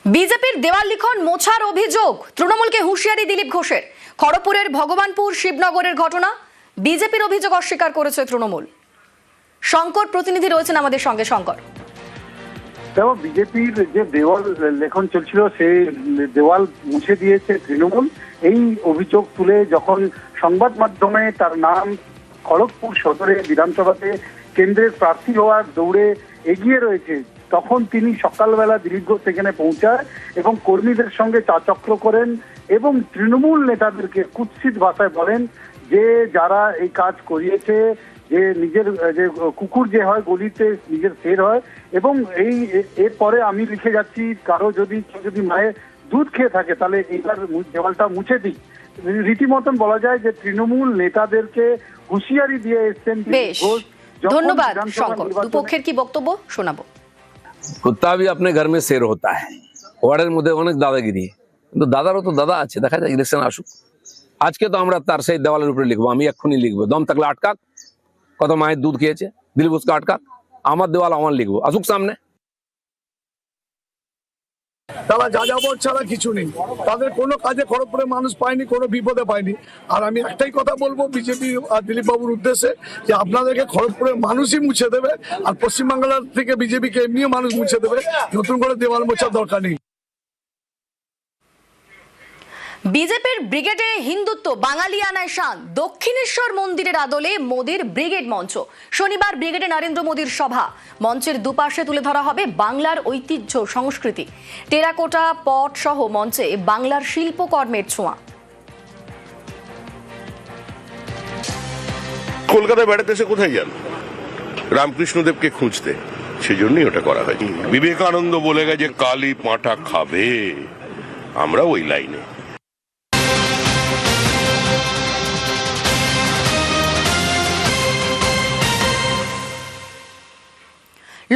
বিজেপির দেওয়াল লিখন মোছার অভিযোগ, তৃণমূলকে হুঁশিয়ারি দিলীপ ঘোষের। খড়গপুরের ভগবানপুর শিবনগরের ঘটনা, বিজেপির অভিযোগ অস্বীকার করেছে তৃণমূল। শঙ্কর প্রতিনিধি রয়েছেন আমাদের সঙ্গে। শঙ্কর, দেখো, বিজেপির যে দেওয়াল লেখন চলছিল সেই দেওয়াল মুছে দিয়েছে তৃণমূল। এই অভিযোগ তুলে যখন সংবাদ মাধ্যমে তার নাম খড়গপুর সদরে বিধানসভাতে কেন্দ্রের প্রার্থী হওয়ার দৌড়ে এগিয়ে রয়েছে, তখন তিনি সকালবেলা দিলীপ ঘোষ সেখানে পৌঁছায় এবং কর্মীদের সঙ্গে চাচক্র করেন এবং তৃণমূল নেতাদেরকে কুৎসিত ভাষায় বলেন যে যারা এই কাজ করিয়েছে, যে নিজের যে কুকুর যে হয় গলিতে নিজের শের হয়, এবং এরপরে আমি লিখে যাচ্ছি কারো যদি মায়ের দুধ খেয়ে থাকে তাহলে এইবার দেওয়ালটা মুছে দিই। রীতিমতন বলা যায় যে তৃণমূল নেতাদেরকে হুঁশিয়ারি দিয়ে এসছেন বেশ ধন্যবাদ শঙ্কর। দুপক্ষের কি বক্তব্য শোনাবো। কুত্তা भी अपने घर में शेर होता है। ওয়ার্ডের মধ্যে অনেক দাদাগিরি, কিন্তু দাদারও তো দাদা আছে। দেখা যায় ইলেকশন আসুক, আজকে তো আমরা তার সেই দেওয়ালের উপরে লিখবো। আমি এক্ষুনি লিখবো, দম থাকলে আটকাক, কত মায়ের দুধ খেয়েছে দিলীপ ঘোষকে আটকাক, আমার দেওয়াল আমার লিখবো, আসুক সামনে। তারা যাযাবর ছাড়া কিছু নেই, তাদের কোনো কাজে খড়গপুরের মানুষ পায়নি, কোনো বিপদে পায়নি। আর আমি একটাই কথা বলবো বিজেপি আর দিলীপ বাবুর উদ্দেশ্যে, যে আপনাদেরকে খড়গপুরের মানুষই মুছে দেবে, আর পশ্চিমবাংলার থেকে বিজেপিকে এমনিও মানুষ মুছে দেবে, নতুন করে দেওয়াল মোছার দরকার নেই। বিজেপির ব্রিগেডে হিন্দুত্ব বাঙালিয়ানায় শান, দক্ষিণেশ্বর মন্দিরের আদলে মোদির ব্রিগেড মঞ্চ। শনিবার ব্রিগেডে নরেন্দ্র মোদির সভা। মঞ্চের দুপাশে তুলে ধরা হবে বাংলার ঐতিহ্য সংস্কৃতি। টেরাকোটা পট সহ মঞ্চে বাংলার শিল্পকর্মের ছোঁয়া। কলকাতায় বেড়াতে এসে কোথায় যান? রামকৃষ্ণদেবকে খুঁজতে, সেজন্যই ওটা করা হয়। বিবেকানন্দ বলে গেছে কালি পাঁঠা খাবে, আমরা ওই লাইনে।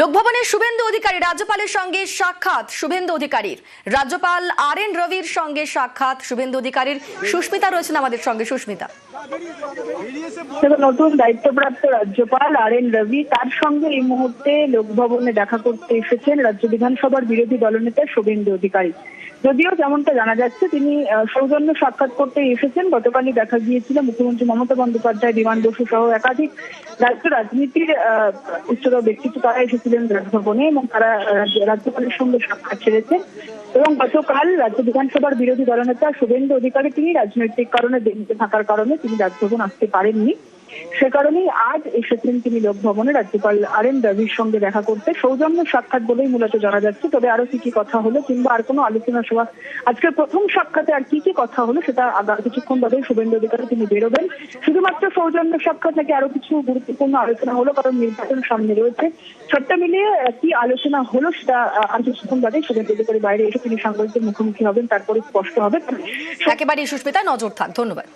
লোকভবনের শুভেন্দু অধিকারী রাজ্যপালের সঙ্গে সাক্ষাৎ। শুভেন্দু অধিকারীর রাজ্যপাল আর.এন. রবির সঙ্গে সাক্ষাৎ শুভেন্দু অধিকারীর। সুস্মিতা রয়েছেন আমাদের সঙ্গে। সুস্মিতা, নতুন দায়িত্বপ্রাপ্ত রাজ্যপাল আর.এন. রবি, তার সঙ্গে এই মুহূর্তে লোকভবনে দেখা করতে এসেছেন রাজ্য বিধানসভার বিরোধী দলনেতা শুভেন্দু অধিকারী। যদিও যেমনটা জানা যাচ্ছে তিনি সৌজন্য সাক্ষাৎ করতে এসেছেন। গতকালই দেখা গিয়েছিল মুখ্যমন্ত্রী মমতা বন্দ্যোপাধ্যায়, বিমান বসু সহ একাধিক রাজ্য রাজনীতির উচ্চতর ব্যক্তিত্ব তারা এসেছিলেন রাজভবনে এবং তারা রাজ্যপালের সঙ্গে সাক্ষাৎ ছেড়েছেন। এবং গতকাল রাজ্য বিধানসভার বিরোধী দলনেতা শুভেন্দু অধিকারী তিনি রাজনৈতিক কারণে দিল্লিতে থাকার কারণে তিনি রাজভবন আসতে পারেননি। সে কারণেই আজ এসেছেন তিনি লোকভবনে রাজ্যপাল আর.এন. রবির সঙ্গে দেখা করতে। সৌজন্য সাক্ষাৎ বলেই মূলত জানা যাচ্ছে। তবে আরো কি কথা হলো কিংবা আর কোনো আলোচনা সভা, আজকের প্রথম সাক্ষাতে আর কি কথা হলো সেটা আগামী কিছুক্ষণ বাদে শুভেন্দু অধিকারী তিনি বেরোবেন। শুধুমাত্র সৌজন্য সাক্ষাৎ নাকি আরো কিছু গুরুত্বপূর্ণ আলোচনা হলো, কারণ নির্বাচন সামনে রয়েছে। সবটা মিলিয়ে কি আলোচনা হলো সেটা আর কিছুক্ষণ বাদে শুভেন্দু অধিকারী বাইরে এসে তিনি সাংবাদিকদের মুখোমুখি হবেন, তারপরে স্পষ্ট হবে। একেবারেই সুস্মিতা, নজর থাক। ধন্যবাদ।